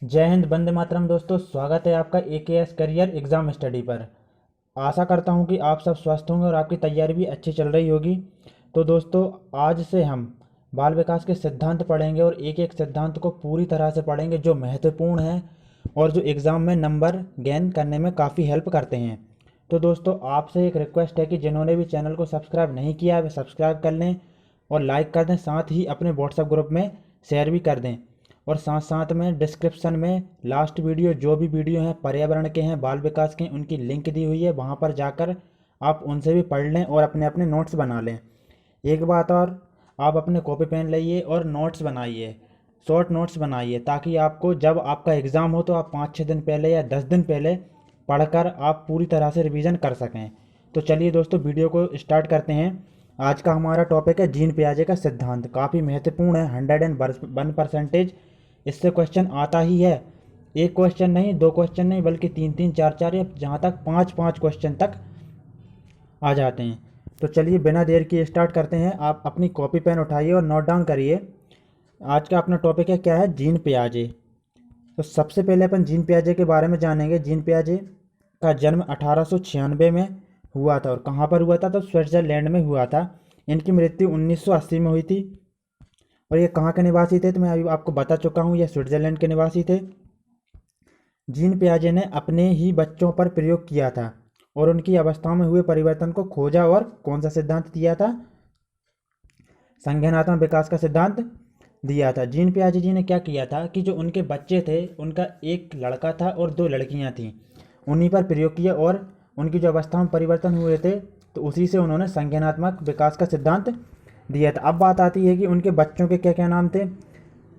जय हिंद, वंदे मातरम। दोस्तों, स्वागत है आपका एकेएस करियर एग्ज़ाम स्टडी पर। आशा करता हूं कि आप सब स्वस्थ होंगे और आपकी तैयारी भी अच्छी चल रही होगी। तो दोस्तों, आज से हम बाल विकास के सिद्धांत पढ़ेंगे और एक एक सिद्धांत को पूरी तरह से पढ़ेंगे जो महत्वपूर्ण है और जो एग्ज़ाम में नंबर गेन करने में काफ़ी हेल्प करते हैं। तो दोस्तों, आपसे एक रिक्वेस्ट है कि जिन्होंने भी चैनल को सब्सक्राइब नहीं किया है वे सब्सक्राइब कर लें और लाइक कर दें, साथ ही अपने व्हाट्सएप ग्रुप में शेयर भी कर दें। और साथ साथ में डिस्क्रिप्शन में लास्ट वीडियो जो भी वीडियो हैं पर्यावरण के हैं, बाल विकास के हैं, उनकी लिंक दी हुई है, वहाँ पर जाकर आप उनसे भी पढ़ लें और अपने अपने नोट्स बना लें। एक बात और, आप अपने कॉपी पेन लाइए और नोट्स बनाइए, शॉर्ट नोट्स बनाइए, ताकि आपको जब आपका एग्ज़ाम हो तो आप 5-6 दिन पहले या 10 दिन पहले पढ़कर आप पूरी तरह से रिवीजन कर सकें। तो चलिए दोस्तों, वीडियो को स्टार्ट करते हैं। आज का हमारा टॉपिक है जीन पियाजे का सिद्धांत। काफ़ी महत्वपूर्ण है, 101%। इससे क्वेश्चन आता ही है। एक क्वेश्चन नहीं, दो क्वेश्चन नहीं, बल्कि 3-3, 4-4 या जहाँ तक 5-5 क्वेश्चन तक आ जाते हैं। तो चलिए बिना देर किए स्टार्ट करते हैं। आप अपनी कॉपी पेन उठाइए और नोट डाउन करिए। आज का अपना टॉपिक है, क्या है, जीन पियाजे। तो सबसे पहले अपन जीन पियाजे के बारे में जानेंगे। जीन पियाजे का जन्म 1896 में हुआ था। और कहाँ पर हुआ था? तो स्विट्जरलैंड में हुआ था। इनकी मृत्यु 1980 में हुई थी। और ये कहाँ के निवासी थे? तो मैं अभी आपको बता चुका हूँ, ये स्विट्जरलैंड के निवासी थे। जीन पियाजे ने अपने ही बच्चों पर प्रयोग किया था और उनकी अवस्थाओं में हुए परिवर्तन को खोजा और कौन सा सिद्धांत दिया था? संज्ञानात्मक विकास का सिद्धांत दिया था। जीन पियाजे जी ने क्या किया था कि जो उनके बच्चे थे, उनका एक लड़का था और 2 लड़कियां थीं, उन्हीं पर प्रयोग किया और उनकी जो अवस्था में परिवर्तन हुए थे तो उसी से उन्होंने संज्ञानात्मक विकास का सिद्धांत दिया था। अब बात आती है कि उनके बच्चों के क्या क्या नाम थे।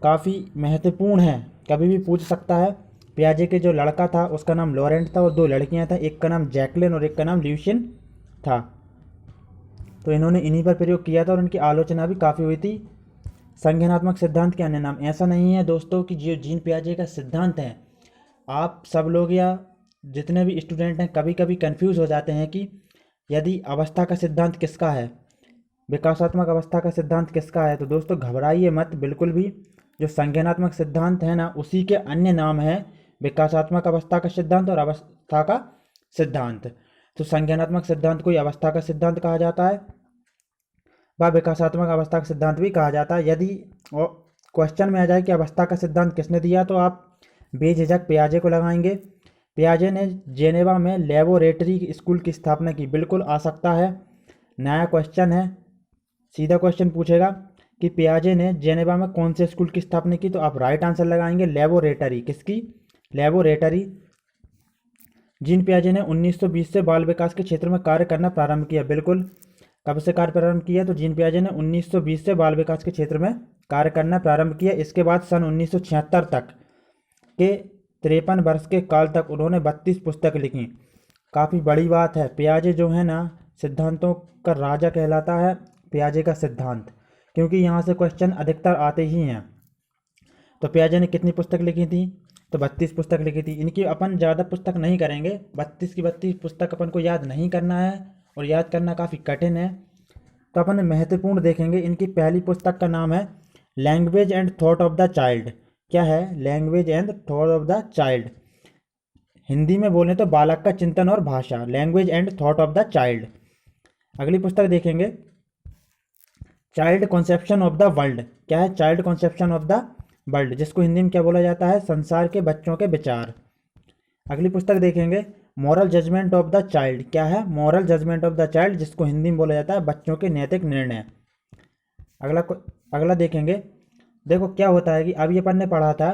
काफ़ी महत्वपूर्ण है, कभी भी पूछ सकता है। पियाजे के जो लड़का था उसका नाम लॉरेंट था और 2 लड़कियां था, एक का नाम जैकलिन और एक का नाम ल्यूशियन था। तो इन्होंने इन्हीं पर प्रयोग किया था और उनकी आलोचना भी काफ़ी हुई थी। संज्ञानात्मक सिद्धांत के अन्य नाम। ऐसा नहीं है दोस्तों कि जो जीन पियाजे का सिद्धांत है, आप सब लोग या जितने भी स्टूडेंट हैं कभी कभी कंफ्यूज हो जाते हैं कि यदि अवस्था का सिद्धांत किसका है, विकासात्मक अवस्था का सिद्धांत किसका है। तो दोस्तों घबराइए मत बिल्कुल भी। जो संज्ञानात्मक सिद्धांत है ना, उसी के अन्य नाम है विकासात्मक अवस्था का सिद्धांत और अवस्था का सिद्धांत। तो संज्ञानात्मक सिद्धांत को ही अवस्था का सिद्धांत कहा जाता है, व विकासात्मक अवस्था का सिद्धांत भी कहा जाता है। यदि क्वेश्चन में आ जाए कि अवस्था का सिद्धांत किसने दिया, तो आप बेझिझक पियाजे को लगाएंगे। पियाजे ने जेनेवा में लेबोरेटरी स्कूल की स्थापना की। बिल्कुल आ सकता है, नया क्वेश्चन है, सीधा क्वेश्चन पूछेगा कि पियाजे ने जेनेवा में कौन से स्कूल की स्थापना की, तो आप राइट आंसर लगाएंगे लेबोरेटरी। किसकी? लेबोरेटरी। जीन पियाजे ने 1920 से बाल विकास के क्षेत्र में कार्य करना प्रारंभ किया। बिल्कुल, कब से कार्य प्रारंभ किया? तो जीन पियाजे ने 1920 से बाल विकास के क्षेत्र में कार्य करना प्रारंभ किया। इसके बाद सन 1976 तक के 53 वर्ष के काल तक उन्होंने 32 पुस्तक लिखी। काफ़ी बड़ी बात है। पियाजे जो है ना, सिद्धांतों का राजा कहलाता है पियाजे का सिद्धांत, क्योंकि यहाँ से क्वेश्चन अधिकतर आते ही हैं। तो पियाजे ने कितनी पुस्तक लिखी थी? तो 32 पुस्तक लिखी थी। इनकी अपन ज़्यादा पुस्तक नहीं करेंगे, 32 की 32 पुस्तक अपन को याद नहीं करना है और याद करना काफ़ी कठिन है। तो अपन महत्वपूर्ण देखेंगे। इनकी पहली पुस्तक का नाम है language and thought of the child. क्या है? Language and thought of the child. Hindi में बोले तो बालक का चिंतन और भाषा, language and thought of the child. अगली पुस्तक देखेंगे, child conception of the world. क्या है? Child conception of the world, जिसको हिंदी में क्या बोला जाता है? संसार के बच्चों के विचार। अगली पुस्तक देखेंगे, moral judgement of the child. क्या है? Moral judgement of the child, जिसको हिंदी में बोला जाता है बच्चों के नैतिक निर्णय। अगला अगला देखेंगे। देखो क्या होता है कि अभी अपन ने पढ़ा था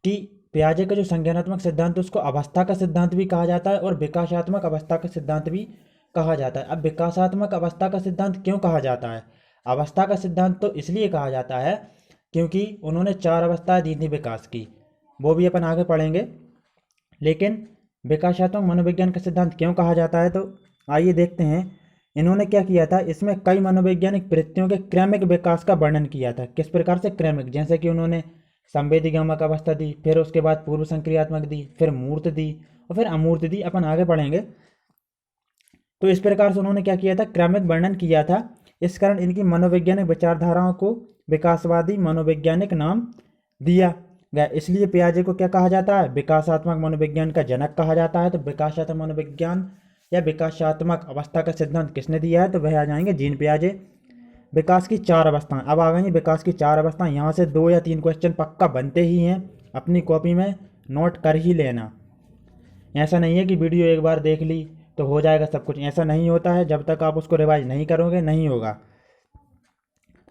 कि पियाजे का जो संज्ञानात्मक सिद्धांत उसको अवस्था का सिद्धांत भी कहा जाता है और विकासात्मक अवस्था का सिद्धांत भी कहा जाता है। अब विकासात्मक अवस्था का सिद्धांत क्यों कहा जाता है? अवस्था का सिद्धांत तो इसलिए कहा जाता है क्योंकि उन्होंने 4 अवस्थाएं दी थी विकास की, वो भी अपन आगे पढ़ेंगे। लेकिन विकासात्मक मनोविज्ञान का सिद्धांत क्यों कहा जाता है, तो आइए देखते हैं। इन्होंने क्या किया था, इसमें कई मनोवैज्ञानिक वृत्तियों के क्रमिक विकास का वर्णन किया था। किस प्रकार से क्रमिक? जैसे कि उन्होंने संवेदीगामक अवस्था दी, फिर उसके बाद पूर्व संक्रियात्मक दी, फिर मूर्त दी और फिर अमूर्त दी। अपन आगे पढ़ेंगे। तो इस प्रकार से उन्होंने क्या किया था, क्रमिक वर्णन किया था। इस कारण इनकी मनोवैज्ञानिक विचारधाराओं को विकासवादी मनोवैज्ञानिक नाम दिया। गया। इसलिए पियाजे को क्या कहा जाता है? विकासात्मक मनोविज्ञान का जनक कहा जाता है। तो विकासात्मक मनोविज्ञान या विकासात्मक अवस्था का सिद्धांत किसने दिया है? तो वह आ जाएंगे जीन पियाजे। विकास की 4 अवस्थाएं, अब आ गई विकास की 4 अवस्थाएं। यहाँ से 2 या 3 क्वेश्चन पक्का बनते ही हैं, अपनी कॉपी में नोट कर ही लेना। ऐसा नहीं है कि वीडियो एक बार देख ली तो हो जाएगा सब कुछ, ऐसा नहीं होता है। जब तक आप उसको रिवाइज नहीं करोगे नहीं होगा।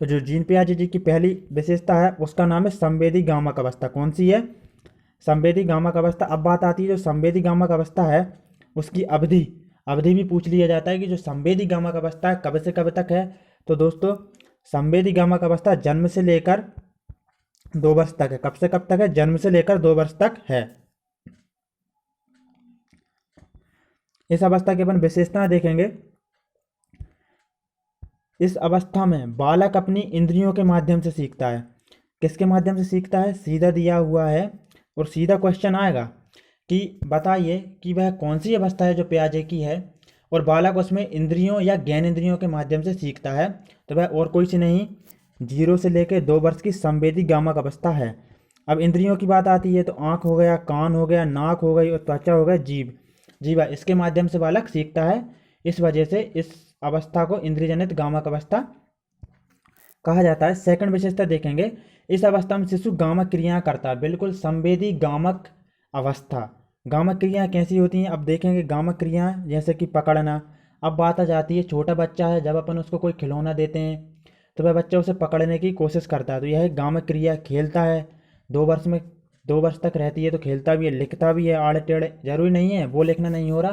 तो जो जीन पियाजे जी की पहली विशेषता है उसका नाम है संवेदी गामक अवस्था। कौन सी है? संवेदी गामक अवस्था। अब बात आती है जो संवेदी गामक अवस्था है उसकी अवधि अवधि भी पूछ लिया जाता है कि जो संवेदी गामक अवस्था है कब से कब तक है। तो दोस्तों संवेदी गामक अवस्था जन्म से लेकर 2 वर्ष तक है। कब से कब तक है? जन्म से लेकर 2 वर्ष तक है। इस अवस्था की अपन विशेषता देखेंगे। इस अवस्था में बालक अपनी इंद्रियों के माध्यम से सीखता है। किसके माध्यम से सीखता है? सीधा दिया हुआ है और सीधा क्वेश्चन आएगा कि बताइए कि वह कौन सी अवस्था है जो पियाजे की है और बालक उसमें इंद्रियों या ज्ञानेंद्रियों के माध्यम से सीखता है। तो वह और कोई सी नहीं, 0 से लेकर 2 वर्ष की संवेदी गामक अवस्था है। अब इंद्रियों की बात आती है तो आँख हो गया, कान हो गया, नाक हो गई और त्वचा हो गया, जीवा, इसके माध्यम से बालक सीखता है। इस वजह से इस अवस्था को इंद्रियजनित गामक अवस्था कहा जाता है। सेकंड विशेषता देखेंगे। इस अवस्था में शिशु गामक क्रियाएं करता है। बिल्कुल संवेदी गामक अवस्था। गामक क्रियाएं कैसी होती हैं? अब देखेंगे गामक क्रियाएं जैसे कि पकड़ना। अब बात आ जाती है छोटा बच्चा है, जब अपन उसको कोई खिलौना देते हैं तो वह बच्चा उसे पकड़ने की कोशिश करता है, तो यह गामक क्रिया। खेलता है, 2 वर्ष तक रहती है तो खेलता भी है, लिखता भी है आड़े टेढ़े। जरूरी नहीं है वो लिखना नहीं हो रहा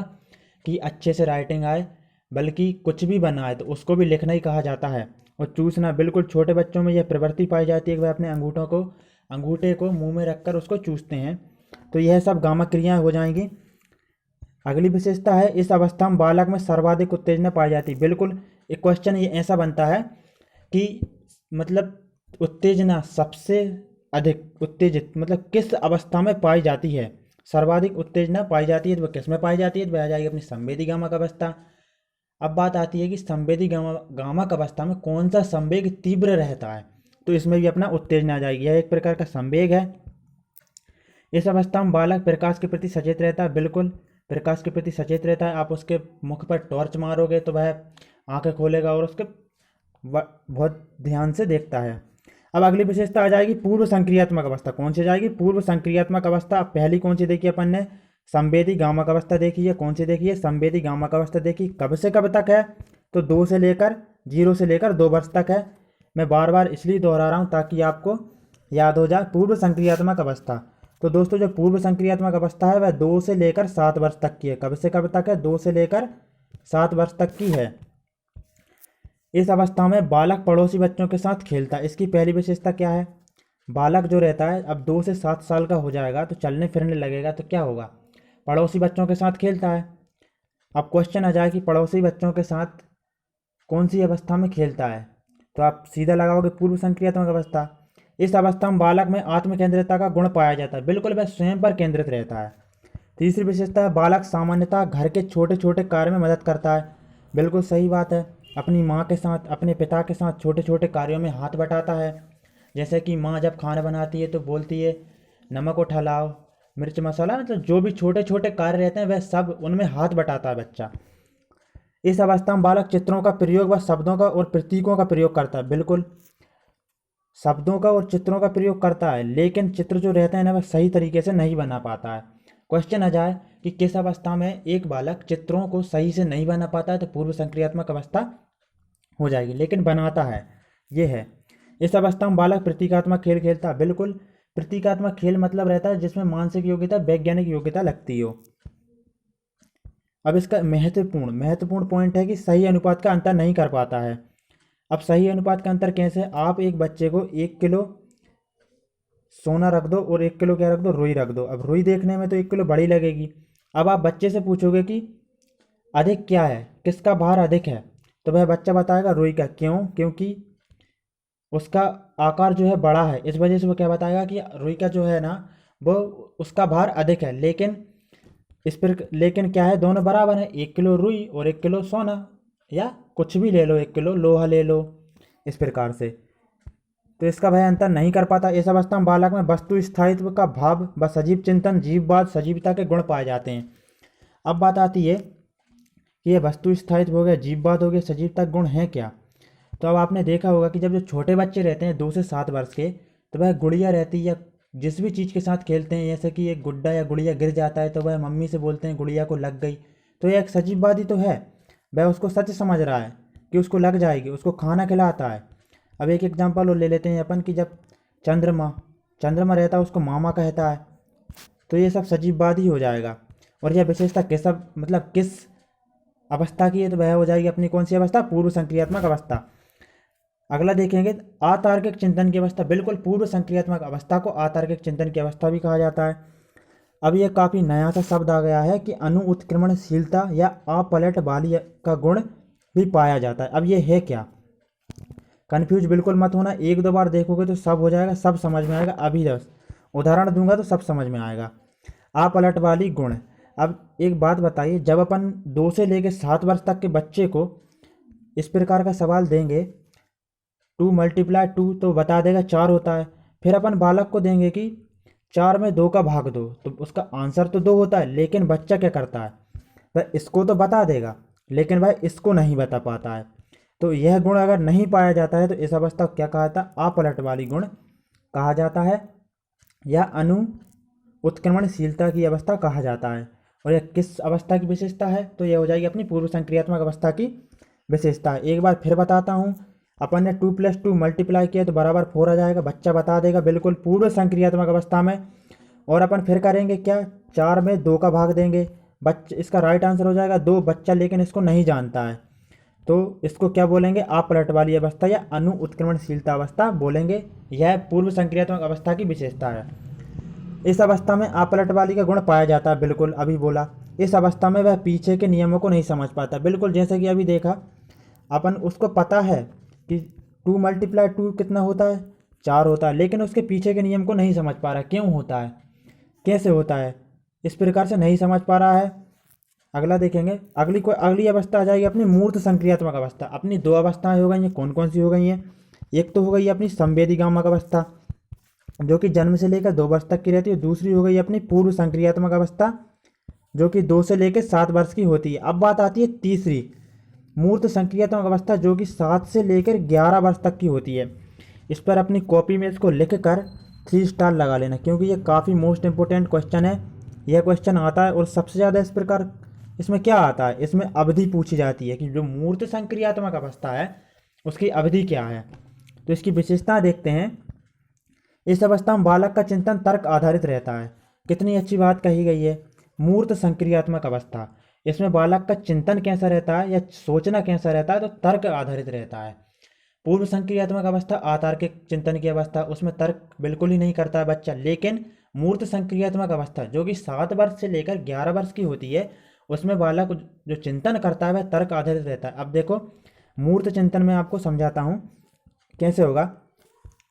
कि अच्छे से राइटिंग आए, बल्कि कुछ भी बना है तो उसको भी लिखना ही कहा जाता है। और चूसना, बिल्कुल छोटे बच्चों में यह प्रवृत्ति पाई जाती है कि वह अपने अंगूठे को मुंह में रखकर उसको चूसते हैं। तो यह सब गामक क्रियाएं हो जाएंगी। अगली विशेषता है इस अवस्था में बालक में सर्वाधिक उत्तेजना पाई जाती है। बिल्कुल एक क्वेश्चन ये ऐसा बनता है कि मतलब उत्तेजना सबसे अधिक उत्तेजित मतलब किस अवस्था में पाई जाती है? सर्वाधिक उत्तेजना पाई जाती है तो वह किस में पाई जाती है? तो वह आ जाएगी अपनी संवेदी गामक अवस्था। अब बात आती है कि संवेदी गामक अवस्था में कौन सा संवेग तीव्र रहता है? तो इसमें भी अपना उत्तेजना आ जाएगी। यह एक प्रकार का संवेग है। इस अवस्था में बालक प्रकाश के प्रति सचेत रहता है। बिल्कुल प्रकाश के प्रति सचेत रहता है। आप उसके मुख पर टॉर्च मारोगे तो वह आंखें खोलेगा और उसके बहुत ध्यान से देखता है। अब अगली विशेषता आ जाएगी पूर्व संक्रियात्मक अवस्था। कौन सी जाएगी? पूर्व संक्रियात्मक अवस्था। पहली कौन सी देखी अपन ने? संवेदी गामक अवस्था देखी है। कौन सी देखी है? संवेदी गामक अवस्था देखी। कब से कब तक है? तो 0 से लेकर 2 वर्ष तक है। मैं बार बार इसलिए दोहरा रहा हूँ ताकि आपको याद हो जाए। पूर्व संक्रियात्मक अवस्था। तो दोस्तों जो पूर्व संक्रियात्मक अवस्था है वह 2 से लेकर 7 वर्ष तक की है। कब से कब तक है? 2 से लेकर 7 वर्ष तक की है। इस अवस्था में बालक पड़ोसी बच्चों के साथ खेलता है। इसकी पहली विशेषता क्या है? बालक जो रहता है अब 2 से 7 साल का हो जाएगा तो चलने फिरने लगेगा तो क्या होगा? पड़ोसी बच्चों के साथ खेलता है। अब क्वेश्चन आ जाए कि पड़ोसी बच्चों के साथ कौन सी अवस्था में खेलता है? तो आप सीधा लगाओगे पूर्व संक्रियात्मक अवस्था। इस अवस्था में बालक में आत्म केंद्रितता का गुण पाया जाता है। बिल्कुल वह स्वयं पर केंद्रित रहता है। तीसरी विशेषता है बालक सामान्यतः घर के छोटे छोटे कार्य में मदद करता है। बिल्कुल सही बात है। अपनी माँ के साथ, अपने पिता के साथ छोटे छोटे कार्यों में हाथ बटाता है। जैसे कि माँ जब खाना बनाती है तो बोलती है नमक उठा लाओ, मिर्च मसाला, मतलब जो भी छोटे छोटे कार्य रहते हैं वह सब उनमें हाथ बटाता है बच्चा। इस अवस्था में बालक चित्रों का प्रयोग व शब्दों का और प्रतीकों का प्रयोग करता है। बिल्कुल शब्दों का और चित्रों का प्रयोग करता है, लेकिन चित्र जो रहते हैं ना वह सही तरीके से नहीं बना पाता है। क्वेश्चन आ जाए कि किस अवस्था में एक बालक चित्रों को सही से नहीं बना पाता है? तो पूर्व संक्रियात्मक अवस्था हो जाएगी, लेकिन बनाता है, ये है। इस अवस्था में बालक प्रतीकात्मक खेल खेलता है। बिल्कुल प्रतीकात्मक खेल मतलब रहता है जिसमें मानसिक योग्यता, वैज्ञानिक योग्यता लगती हो। अब इसका महत्वपूर्ण पॉइंट है कि सही अनुपात का अंतर नहीं कर पाता है। अब सही अनुपात का अंतर कैसे? आप एक बच्चे को 1 किलो सोना रख दो और 1 किलो क्या रख दो? रुई रख दो। अब रुई देखने में तो 1 किलो बड़ी लगेगी। अब आप बच्चे से पूछोगे कि अधिक क्या है, किसका भार अधिक है, तो वह बच्चा बताएगा रुई का। क्यों? क्योंकि उसका आकार जो है बड़ा है, इस वजह से वो क्या बताएगा कि रुई का जो है ना वो उसका भार अधिक है। लेकिन क्या है, दोनों बराबर है। 1 किलो रुई और 1 किलो सोना, या कुछ भी ले लो, 1 किलो लोहा ले लो, इस प्रकार से। तो इसका वह अंतर नहीं कर पाता। इस अवस्था में बालक में वस्तु स्थायित्व का भाव व सजीव चिंतन, जीववाद, सजीवता के गुण पाए जाते हैं। अब बात आती है कि ये वस्तु स्थायित्व हो गया, जीववाद हो गया, सजीवता के गुण हैं क्या। तो अब आपने देखा होगा कि जब जो छोटे बच्चे रहते हैं 2 से 7 वर्ष के, तो वह गुड़िया रहती है या जिस भी चीज़ के साथ खेलते हैं, जैसे कि एक गुड्डा या गुड़िया गिर जाता है तो वह मम्मी से बोलते हैं गुड़िया को लग गई, तो यह एक सजीववादी तो है। वह उसको सच समझ रहा है कि उसको लग जाएगी, उसको खाना खिलाता है। अब एक एग्जाम्पल और ले लेते हैं अपन कि जब चंद्रमा चंद्रमा रहता है उसको मामा कहता है, तो ये सब सजीववादी हो जाएगा। और यह विशेषता किस मतलब किस अवस्था की है, तो वह हो जाएगी अपनी कौन सी अवस्था, पूर्व संक्रियात्मक अवस्था। अगला देखेंगे अतार्किक चिंतन की अवस्था। बिल्कुल पूर्व संक्रियात्मक अवस्था को अतार्किक चिंतन की अवस्था भी कहा जाता है। अब यह काफ़ी नया सा शब्द आ गया है कि अनु उत्क्रमणशीलता या अपलट वाली का गुण भी पाया जाता है। अब ये है क्या, कन्फ्यूज बिल्कुल मत होना, 1-2 बार देखोगे तो सब हो जाएगा, सब समझ में आएगा। अभी बस उदाहरण दूंगा तो सब समझ में आएगा। अपलट वाली गुण। अब एक बात बताइए, जब अपन 2 से लेकर 7 वर्ष तक के बच्चे को इस प्रकार का सवाल देंगे 2 × 2 तो बता देगा 4 होता है। फिर अपन बालक को देंगे कि 4 में 2 का भाग दो, तो उसका आंसर तो 2 होता है। लेकिन बच्चा क्या करता है, वह इसको तो बता देगा लेकिन वह इसको नहीं बता पाता है। तो यह गुण अगर नहीं पाया जाता है तो इस अवस्था को क्या कहा जाता है, अपलट वाली गुण कहा जाता है या अनु उत्क्रमणशीलता की अवस्था कहा जाता है। और यह किस अवस्था की विशेषता है, तो यह हो जाएगी अपनी पूर्व संक्रियात्मक अवस्था की विशेषता है। एक बार फिर बताता हूँ, अपन ने 2 + 2 मल्टीप्लाई किया तो बराबर 4 आ जाएगा, बच्चा बता देगा बिल्कुल पूर्व संक्रियात्मक अवस्था में। और अपन फिर करेंगे क्या, 4 में 2 का भाग देंगे, बच्चे इसका राइट आंसर हो जाएगा 2। बच्चा लेकिन इसको नहीं जानता है, तो इसको क्या बोलेंगे, अपलट वाली अवस्था या अनु उत्क्रमणशीलता अवस्था बोलेंगे। यह पूर्व संक्रियात्मक अवस्था की विशेषता है। इस अवस्था में अपलट वाली का गुण पाया जाता है, बिल्कुल अभी बोला। इस अवस्था में वह पीछे के नियमों को नहीं समझ पाता, बिल्कुल जैसे कि अभी देखा अपन, उसको पता है कि 2 × 2 कितना होता है, 4 होता है, लेकिन उसके पीछे के नियम को नहीं समझ पा रहा, क्यों होता है, कैसे होता है, इस प्रकार से नहीं समझ पा रहा है। अगला देखेंगे, अगली अवस्था आ जाएगी अपनी मूर्त संक्रियात्मक अवस्था। अपनी 2 अवस्थाएं हो गई हैं, कौन कौन सी हो गई हैं, एक तो हो गई अपनी संवेदीगामक अवस्था जो कि जन्म से लेकर 2 वर्ष तक की रहती है। दूसरी हो गई अपनी पूर्व संक्रियात्मक अवस्था जो कि 2 से लेकर 7 वर्ष की होती है। अब बात आती है तीसरी मूर्त संक्रियात्मक अवस्था जो कि 7 से लेकर 11 वर्ष तक की होती है। इस पर अपनी कॉपी में इसको लिख कर 3 स्टार लगा लेना, क्योंकि ये काफ़ी मोस्ट इंपॉर्टेंट क्वेश्चन है। यह क्वेश्चन आता है और सबसे ज़्यादा इस प्रकार इसमें क्या आता है, इसमें अवधि पूछी जाती है कि जो मूर्त संक्रियात्मक अवस्था है उसकी अवधि क्या है। तो इसकी विशेषता देखते हैं। इस अवस्था में बालक का चिंतन तर्क आधारित रहता है। कितनी अच्छी बात कही गई है, मूर्त संक्रियात्मक अवस्था। इसमें बालक का चिंतन कैसा रहता है या सोचना कैसा रहता है, तो तर्क आधारित रहता है। पूर्व संक्रियात्मक अवस्था अतार्किक चिंतन की अवस्था, उसमें तर्क बिल्कुल ही नहीं करता है बच्चा। लेकिन मूर्त संक्रियात्मक अवस्था जो कि 7 वर्ष से लेकर 11 वर्ष की होती है, उसमें बालक जो चिंतन करता है वह तर्क आधारित रहता है। अब देखो मूर्त चिंतन में आपको समझाता हूँ कैसे होगा।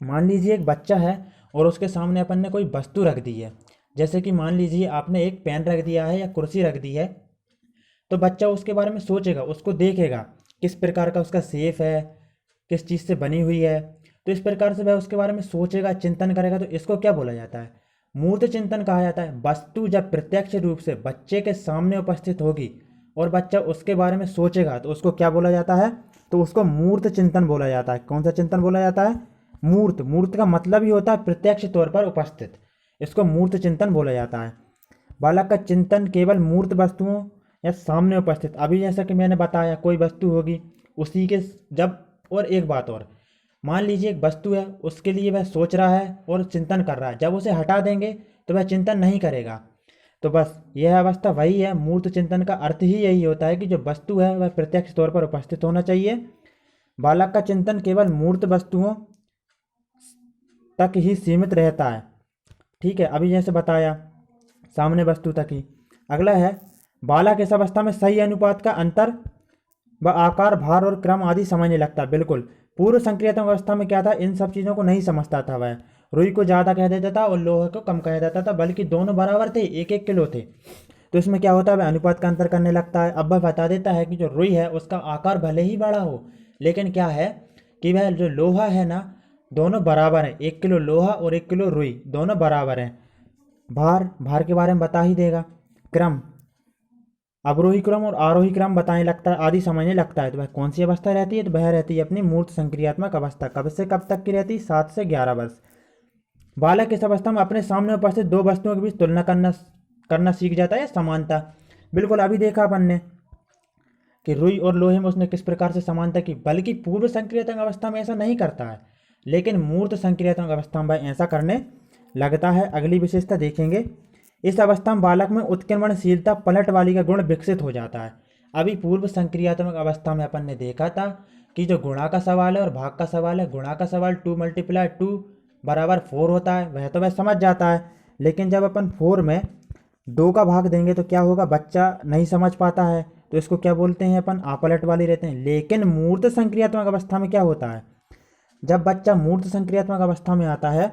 मान लीजिए एक बच्चा है और उसके सामने अपन ने कोई वस्तु रख दी है, जैसे कि मान लीजिए आपने एक पेन रख दिया है या कुर्सी रख दी है, तो बच्चा उसके बारे में सोचेगा, उसको देखेगा किस प्रकार का उसका शेप है, किस चीज़ से बनी हुई है। तो इस प्रकार से वह उसके बारे में सोचेगा, चिंतन करेगा। तो इसको क्या बोला जाता है, मूर्त चिंतन कहा जाता है। वस्तु जब प्रत्यक्ष रूप से बच्चे के सामने उपस्थित होगी और बच्चा उसके बारे में सोचेगा तो उसको क्या बोला जाता है, तो उसको मूर्त चिंतन बोला जाता है। कौन सा चिंतन बोला जाता है, मूर्त। मूर्त का मतलब ही होता है प्रत्यक्ष तौर पर उपस्थित, इसको मूर्त चिंतन बोला जाता है। बालक का चिंतन केवल मूर्त वस्तुओं या सामने उपस्थित, अभी जैसा कि मैंने बताया कोई वस्तु होगी उसी के जब, और एक बात और, मान लीजिए एक वस्तु है उसके लिए वह सोच रहा है और चिंतन कर रहा है, जब उसे हटा देंगे तो वह चिंतन नहीं करेगा। तो बस यह अवस्था वही है। मूर्त चिंतन का अर्थ ही यही होता है कि जो वस्तु है वह प्रत्यक्ष तौर पर उपस्थित होना चाहिए। बालक का चिंतन केवल मूर्त वस्तुओं तक ही सीमित रहता है, ठीक है, अभी जैसे बताया सामने वस्तु तक ही। अगला है बालक इस अवस्था में सही अनुपात का अंतर व आकार, भार और क्रम आदि समझने लगता है। बिल्कुल पूर्व संक्रियात्मक अवस्था में क्या था, इन सब चीज़ों को नहीं समझता था वह। रुई को ज़्यादा कह देता था और लोहे को कम कह देता था, बल्कि दोनों बराबर थे, 1-1 किलो थे। तो इसमें क्या होता है, वह अनुपात का अंतर करने लगता है। अब वह बता देता है कि जो रुई है उसका आकार भले ही बड़ा हो, लेकिन क्या है कि वह जो लोहा है ना, दोनों बराबर हैं, 1 किलो लोहा और 1 किलो रुई दोनों बराबर हैं। भार, भार के बारे में बता ही देगा। क्रम, अवरोही क्रम और आरोही क्रम बताने लगता है, आदि समझने लगता है। तो वह कौन सी अवस्था रहती है? तो वह रहती है अपनी मूर्त संक्रियात्मक अवस्था। कब से कब तक की रहती है? 7 से 11 वर्ष। बालक इस अवस्था में अपने सामने उपस्थित दो वस्तुओं के बीच तुलना करना सीख जाता है, समानता। बिल्कुल अभी देखा अपन ने कि रुई और लोहे में उसने किस प्रकार से समानता की, बल्कि पूर्व संक्रियात्मक अवस्था में ऐसा नहीं करता है, लेकिन मूर्त संक्रियात्मक अवस्था में ऐसा करने लगता है। अगली विशेषता देखेंगे, इस अवस्था में बालक में उत्क्रमणशीलता पलटवाली का गुण विकसित हो जाता है। अभी पूर्व संक्रियात्मक अवस्था में अपन ने देखा था कि जो गुणा का सवाल है और भाग का सवाल है, गुणा का सवाल 2 × 2 = 4 होता है, वह तो वह समझ जाता है। लेकिन जब अपन 4 में 2 का भाग देंगे तो क्या होगा? बच्चा नहीं समझ पाता है, तो इसको क्या बोलते हैं अपन? आपलट वाली रहते हैं। लेकिन मूर्त संक्रियात्मक अवस्था में क्या होता है? जब बच्चा मूर्त संक्रियात्मक अवस्था में आता है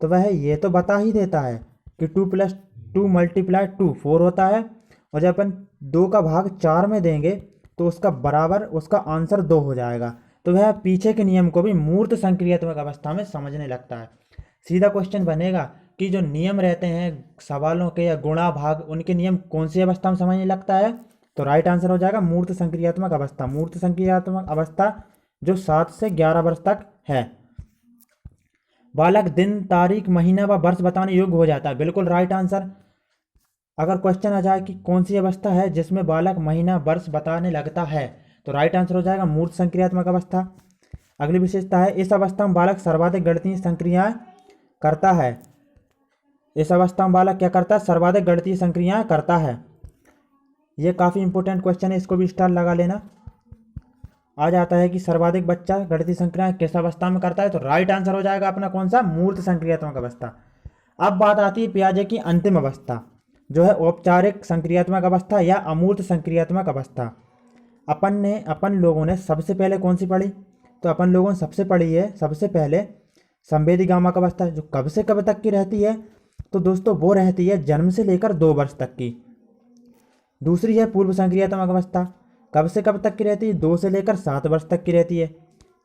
तो वह ये तो बता ही देता है कि 2 + 2 × 2 4 होता है, और जब अपन 2 का भाग 4 में देंगे तो उसका बराबर उसका आंसर 2 हो जाएगा। तो वह पीछे के नियम को भी मूर्त संक्रियात्मक अवस्था में समझने लगता है। सीधा क्वेश्चन बनेगा कि जो नियम रहते हैं सवालों के या गुणा भाग, उनके नियम कौन सी अवस्था में समझने लगता है? तो राइट आंसर हो जाएगा मूर्त संक्रियात्मक अवस्था। मूर्त संक्रियात्मक अवस्था जो 7 से 11 वर्ष तक है। बालक दिन, तारीख, महीना व वर्ष बताने योग्य हो जाता है। बिल्कुल राइट आंसर। अगर क्वेश्चन आ जाए कि कौन सी अवस्था है जिसमें बालक महीना वर्ष बताने लगता है, तो राइट आंसर हो जाएगा मूर्त संक्रियात्मक अवस्था। अगली विशेषता है, इस अवस्था में बालक सर्वाधिक गणितीय संक्रियाएं करता है। इस अवस्था में बालक क्या करता है? सर्वाधिक गणितीय संक्रियाएं करता है। यह काफ़ी इंपॉर्टेंट क्वेश्चन है, इसको भी स्टार लगा लेना। आ जाता है कि सर्वाधिक बच्चा गणितीय संक्रियाएं किस अवस्था में करता है, तो राइट आंसर हो जाएगा अपना कौन सा? मूर्त संक्रियात्मक अवस्था। अब बात आती है पियाजे की अंतिम अवस्था, जो है औपचारिक संक्रियात्मक अवस्था या अमूर्त संक्रियात्मक अवस्था। अपन लोगों ने सबसे पहले कौन सी पढ़ी? तो अपन लोगों ने सबसे पढ़ी है सबसे पहले संवेदी गामक अवस्था, जो कब से कब तक की रहती है? तो दोस्तों वो रहती है जन्म से लेकर 2 वर्ष तक की। दूसरी है पूर्व संक्रियात्मक अवस्था, कब से कब तक की रहती है? 2 से लेकर 7 वर्ष तक की रहती है।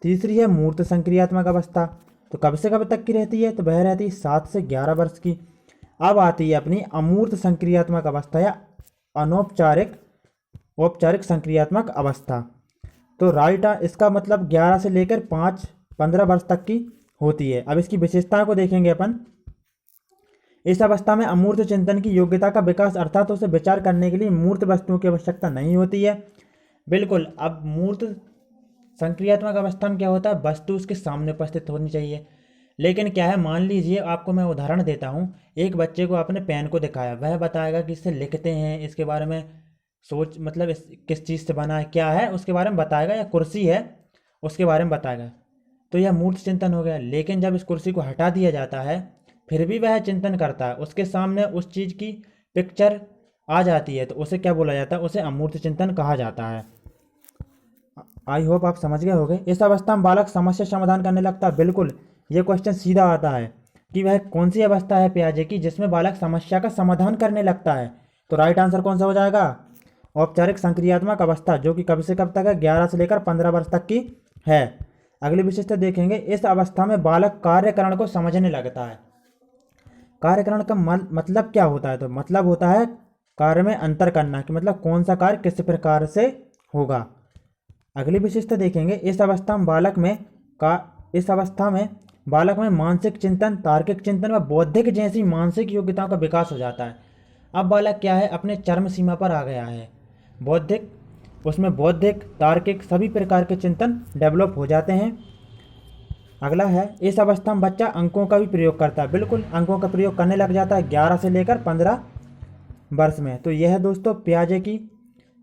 तीसरी है मूर्त संक्रियात्मक अवस्था, तो कब से कब तक की रहती है? तो वह रहती है 7 से 11 वर्ष की। अब आती है अपनी अमूर्त संक्रियात्मक अवस्था या औपचारिक संक्रियात्मक अवस्था। तो राइट इसका मतलब 11 से लेकर 15 वर्ष तक की होती है। अब इसकी विशेषताओं को देखेंगे अपन। इस अवस्था में अमूर्त चिंतन की योग्यता का विकास, अर्थात उसे विचार करने के लिए मूर्त वस्तुओं की आवश्यकता नहीं होती है। बिल्कुल। अब मूर्त संक्रियात्मक अवस्था में क्या होता है? वस्तु उसके सामने उपस्थित होनी चाहिए। लेकिन क्या है, मान लीजिए आपको मैं उदाहरण देता हूँ, एक बच्चे को आपने पेन को दिखाया, वह बताएगा कि इससे लिखते हैं, इसके बारे में सोच मतलब किस चीज़ से बना है, क्या है उसके बारे में बताएगा, या कुर्सी है उसके बारे में बताएगा। तो यह मूर्त चिंतन हो गया। लेकिन जब इस कुर्सी को हटा दिया जाता है फिर भी वह चिंतन करता है, उसके सामने उस चीज़ की पिक्चर आ जाती है, तो उसे क्या बोला जाता है? उसे अमूर्त चिंतन कहा जाता है। आई होप आप समझ गए होंगे। इस अवस्था में बालक समस्या समाधान करने लगता है। बिल्कुल, ये क्वेश्चन सीधा आता है कि वह कौन सी अवस्था है पियाजे की जिसमें बालक समस्या का समाधान करने लगता है। तो राइट आंसर कौन सा हो जाएगा? औपचारिक संक्रियात्मक अवस्था, जो कि कब से कब तक है? 11 से लेकर 15 वर्ष तक की है। अगली विशेषता देखेंगे, इस अवस्था में बालक कार्यकरण को समझने लगता है। कार्यकरण का मतलब क्या होता है? तो मतलब होता है कार्य में अंतर करना, कि मतलब कौन सा कार्य किस प्रकार से होगा। अगली विशेषता देखेंगे, इस अवस्था में बालक में मानसिक चिंतन, तार्किक चिंतन व बौद्धिक जैसी मानसिक योग्यताओं का विकास हो जाता है। अब बालक क्या है? अपने चरम सीमा पर आ गया है। उसमें बौद्धिक, तार्किक सभी प्रकार के चिंतन डेवलप हो जाते हैं। अगला है, इस अवस्था में बच्चा अंकों का भी प्रयोग करता है। बिल्कुल, अंकों का प्रयोग करने लग जाता है 11 से लेकर 15 वर्ष में। तो यह दोस्तों पियाजे की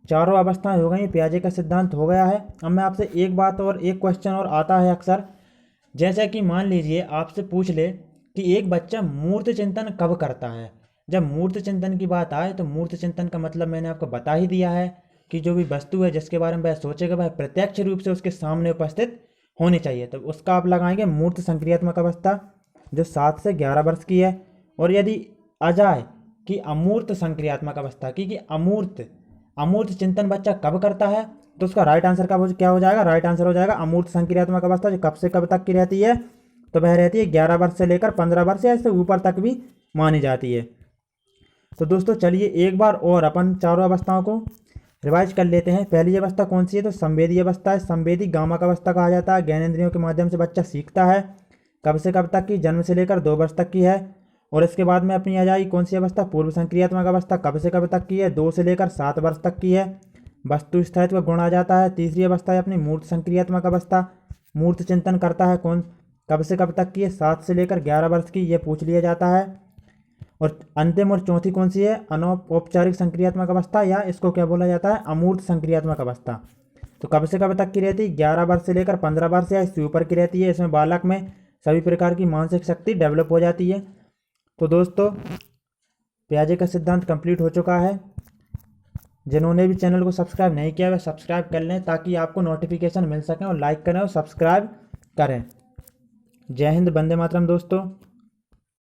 चारों अवस्थाएं हो गई, पियाजे का सिद्धांत हो गया है। अब मैं आपसे एक बात और एक क्वेश्चन और आता है अक्सर, जैसा कि मान लीजिए आपसे पूछ ले कि एक बच्चा मूर्त चिंतन कब करता है। जब मूर्त चिंतन की बात आए तो मूर्त चिंतन का मतलब मैंने आपको बता ही दिया है कि जो भी वस्तु है जिसके बारे में वह सोचेगा वह प्रत्यक्ष रूप से उसके सामने उपस्थित होनी चाहिए। तो उसका आप लगाएंगे मूर्त संक्रियात्मक अवस्था, जो 7 से 11 वर्ष की है। और यदि आ जाए कि अमूर्त संक्रियात्मक अवस्था की, कि अमूर्त चिंतन बच्चा कब करता है, तो उसका राइट आंसर क्या हो जाएगा? राइट आंसर हो जाएगा अमूर्त संक्रियात्मक अवस्था, जो कब से कब तक की रहती है? तो वह रहती है 11 वर्ष से लेकर 15 वर्ष या इससे ऊपर तक भी मानी जाती है। तो दोस्तों चलिए एक बार और अपन चारों अवस्थाओं को रिवाइज कर लेते हैं। पहली अवस्था कौन सी है? तो संवेदी अवस्था है। संवेदी गामक अवस्था कहा जाता है। ज्ञानेंद्रियों के माध्यम से बच्चा सीखता है। कब से कब तक की? जन्म से लेकर 2 वर्ष तक की है। और इसके बाद में अपनी आ जाएगी कौन सी अवस्था? पूर्व संक्रियात्मक अवस्था। कब से कब तक की है? 2 से लेकर 7 वर्ष तक की है। वस्तु स्थायित्व गुण आ जाता है। तीसरी अवस्था है अपनी मूर्त संक्रियात्मक अवस्था। मूर्त चिंतन करता है। कौन कब से कब तक की है? 7 से लेकर 11 वर्ष की, ये पूछ लिया जाता है। और अंतिम और चौथी कौन सी है? अनौपचारिक संक्रियात्मक अवस्था, या इसको क्या बोला जाता है? अमूर्त संक्रियात्मक अवस्था। तो कब से कब तक की रहती है? 11 वर्ष से लेकर 15 वर्ष या इससे ऊपर की रहती है। इसमें बालक में सभी प्रकार की मानसिक शक्ति डेवलप हो जाती है। तो दोस्तों पियाजे का सिद्धांत कंप्लीट हो चुका है। जिन्होंने भी चैनल को सब्सक्राइब नहीं किया वह सब्सक्राइब कर लें ताकि आपको नोटिफिकेशन मिल सके, और लाइक करें और सब्सक्राइब करें। जय हिंद, वंदे मातरम दोस्तों।